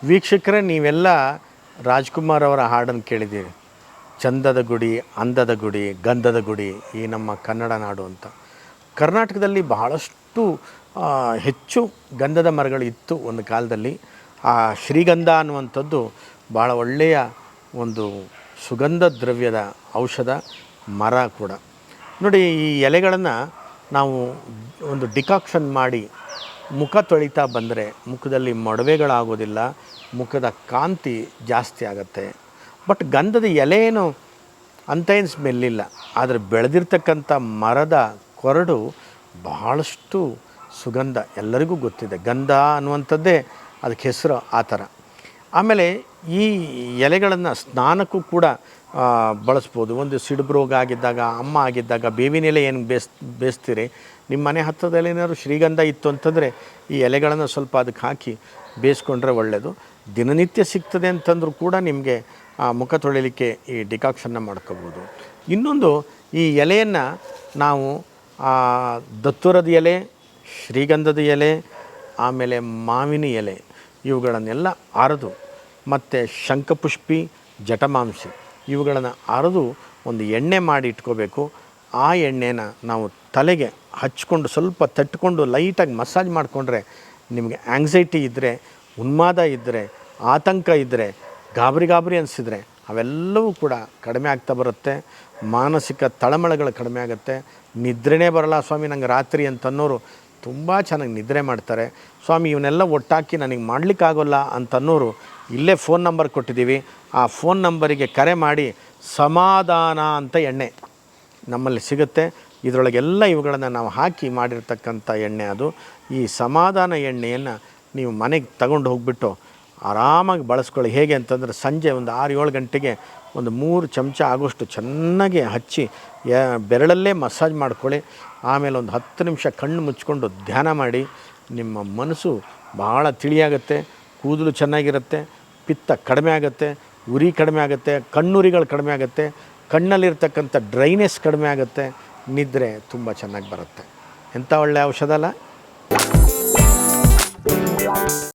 ವೀಕ್ಷಕರೇ, ನೀವೆಲ್ಲ ರಾಜ್ಕುಮಾರ್ ಅವರ ಹಾಡನ್ನು ಕೇಳಿದ್ದೀರಿ. ಚಂದದ ಗುಡಿ, ಅಂದದ ಗುಡಿ, ಗಂಧದ ಗುಡಿ ಈ ನಮ್ಮ ಕನ್ನಡ ನಾಡು ಅಂತ. ಕರ್ನಾಟಕದಲ್ಲಿ ಬಹಳಷ್ಟು ಹೆಚ್ಚು ಗಂಧದ ಮರಗಳು ಇತ್ತು ಒಂದು ಕಾಲದಲ್ಲಿ. ಆ ಶ್ರೀಗಂಧ ಅನ್ನುವಂಥದ್ದು ಭಾಳ ಒಳ್ಳೆಯ ಒಂದು ಸುಗಂಧ ದ್ರವ್ಯದ ಔಷಧ ಮರ ಕೂಡ. ನೋಡಿ, ಈ ಎಲೆಗಳನ್ನು ನಾವು ಒಂದು ಡಿಕಾಕ್ಷನ್ ಮಾಡಿ ಮುಖ ತೊಳಿತಾ ಬಂದರೆ ಮುಖದಲ್ಲಿ ಮೊಡವೆಗಳಾಗೋದಿಲ್ಲ, ಮುಖದ ಕಾಂತಿ ಜಾಸ್ತಿ ಆಗುತ್ತೆ. ಬಟ್ ಗಂಧದ ಎಲೆಯೇನು ಅಂತ ಏನು ಸ್ಮೆಲ್ಲಿಲ್ಲ, ಆದರೆ ಬೆಳೆದಿರ್ತಕ್ಕಂಥ ಮರದ ಕೊರಡು ಬಹಳಷ್ಟು ಸುಗಂಧ ಎಲ್ಲರಿಗೂ ಗೊತ್ತಿದೆ. ಗಂಧ ಅನ್ನುವಂಥದ್ದೇ ಅದಕ್ಕೆ ಹೆಸರು ಆ ಥರ. ಆಮೇಲೆ ಈ ಎಲೆಗಳನ್ನು ಸ್ನಾನಕ್ಕೂ ಕೂಡ ಬಳಸ್ಬೋದು. ಒಂದು ಸಿಡುಬು ರೋಗ ಆಗಿದ್ದಾಗ, ಅಮ್ಮ ಆಗಿದ್ದಾಗ ಬೇವಿನ ಎಲೆ ಏನು ಬೇಯಿಸ್ತೀರಿ, ನಿಮ್ಮ ಮನೆ ಹತ್ತಿರದಲ್ಲಿ ಏನಾದ್ರು ಶ್ರೀಗಂಧ ಇತ್ತು ಅಂತಂದರೆ ಈ ಎಲೆಗಳನ್ನು ಸ್ವಲ್ಪ ಅದಕ್ಕೆ ಹಾಕಿ ಬೇಯಿಸ್ಕೊಂಡ್ರೆ ಒಳ್ಳೆಯದು. ದಿನನಿತ್ಯ ಸಿಗ್ತದೆ ಅಂತಂದರೂ ಕೂಡ ನಿಮಗೆ ಮುಖ ತೊಳಿಲಿಕ್ಕೆ ಈ ಡಿಕಾಕ್ಷನ್ನ ಮಾಡ್ಕೋಬೋದು. ಇನ್ನೊಂದು, ಈ ಎಲೆಯನ್ನು ನಾವು ದತ್ತುರದ ಎಲೆ, ಶ್ರೀಗಂಧದ ಎಲೆ, ಆಮೇಲೆ ಮಾವಿನ ಎಲೆ ಇವುಗಳನ್ನೆಲ್ಲ ಅರೆದು, ಮತ್ತು ಶಂಖಪುಷ್ಪಿ, ಜಟಮಾಂಸಿ ಇವುಗಳನ್ನು ಅರೆದು ಒಂದು ಎಣ್ಣೆ ಮಾಡಿ ಇಟ್ಕೋಬೇಕು. ಆ ಎಣ್ಣೆನ ನಾವು ತಲೆಗೆ ಹಚ್ಕೊಂಡು ಸ್ವಲ್ಪ ತಟ್ಕೊಂಡು ಲೈಟಾಗಿ ಮಸಾಜ್ ಮಾಡಿಕೊಂಡ್ರೆ ನಿಮಗೆ ಆ್ಯಂಗ್ಸೈಟಿ ಇದ್ದರೆ, ಉನ್ಮಾದ ಇದ್ದರೆ, ಆತಂಕ ಇದ್ದರೆ, ಗಾಬರಿ ಅನಿಸಿದರೆ ಅವೆಲ್ಲವೂ ಕೂಡ ಕಡಿಮೆ ಆಗ್ತಾ ಬರುತ್ತೆ. ಮಾನಸಿಕ ತಳಮಳಗಳು ಕಡಿಮೆ ಆಗುತ್ತೆ. ನಿದ್ರೆನೇ ಬರಲ್ಲ ಸ್ವಾಮಿ ನಂಗೆ ರಾತ್ರಿ ಅಂತನ್ನೋರು ತುಂಬ ಚೆನ್ನಾಗಿ ನಿದ್ರೆ ಮಾಡ್ತಾರೆ. ಸ್ವಾಮಿ ಇವನ್ನೆಲ್ಲ ಒಟ್ಟಾಕಿ ನನಗೆ ಮಾಡಲಿಕ್ಕಾಗೋಲ್ಲ ಅಂತನ್ನೋರು ಇಲ್ಲೇ ಫೋನ್ ನಂಬರ್ ಕೊಟ್ಟಿದ್ದೀವಿ. ಆ ಫೋನ್ ನಂಬರಿಗೆ ಕರೆ ಮಾಡಿ ಸಮಾಧಾನ ಅಂತ ಎಣ್ಣೆ ನಮ್ಮಲ್ಲಿ ಸಿಗುತ್ತೆ. ಇದರೊಳಗೆಲ್ಲ ಇವುಗಳನ್ನು ನಾವು ಹಾಕಿ ಮಾಡಿರ್ತಕ್ಕಂಥ ಎಣ್ಣೆ ಅದು. ಈ ಸಮಾಧಾನ ಎಣ್ಣೆಯನ್ನು ನೀವು ಮನೆಗೆ ತಗೊಂಡು ಹೋಗಿಬಿಟ್ಟು ಆರಾಮಾಗಿ ಬಳಸ್ಕೊಳ್ಳಿ. ಹೇಗೆ ಅಂತಂದರೆ ಸಂಜೆ ಒಂದು 6-7 ಗಂಟೆಗೆ ಒಂದು 3 ಚಮಚ ಆಗೋಷ್ಟು ಚೆನ್ನಾಗಿ ಹಚ್ಚಿ ಬೆರಳಲ್ಲೇ ಮಸಾಜ್ ಮಾಡ್ಕೊಳ್ಳಿ. ಆಮೇಲೆ ಒಂದು 10 ನಿಮಿಷ ಕಣ್ಣು ಮುಚ್ಕೊಂಡು ಧ್ಯಾನ ಮಾಡಿ. ನಿಮ್ಮ ಮನಸ್ಸು ಭಾಳ ತಿಳಿಯಾಗುತ್ತೆ, ಕೂದಲು ಚೆನ್ನಾಗಿರುತ್ತೆ, ಪಿತ್ತ ಕಡಿಮೆ ಆಗುತ್ತೆ, ಉರಿ ಕಡಿಮೆ ಆಗುತ್ತೆ, ಕಣ್ಣುರಿಗಳು ಕಡಿಮೆ ಆಗುತ್ತೆ, ಕಣ್ಣಲ್ಲಿರ್ತಕ್ಕಂಥ ಡ್ರೈನೆಸ್ ಕಡಿಮೆ ಆಗುತ್ತೆ, ನಿದ್ರೆ ತುಂಬ ಚೆನ್ನಾಗಿ ಬರುತ್ತೆ. ಎಂಥ ಒಳ್ಳೆಯ ಔಷಧ ಅಲ್ಲ.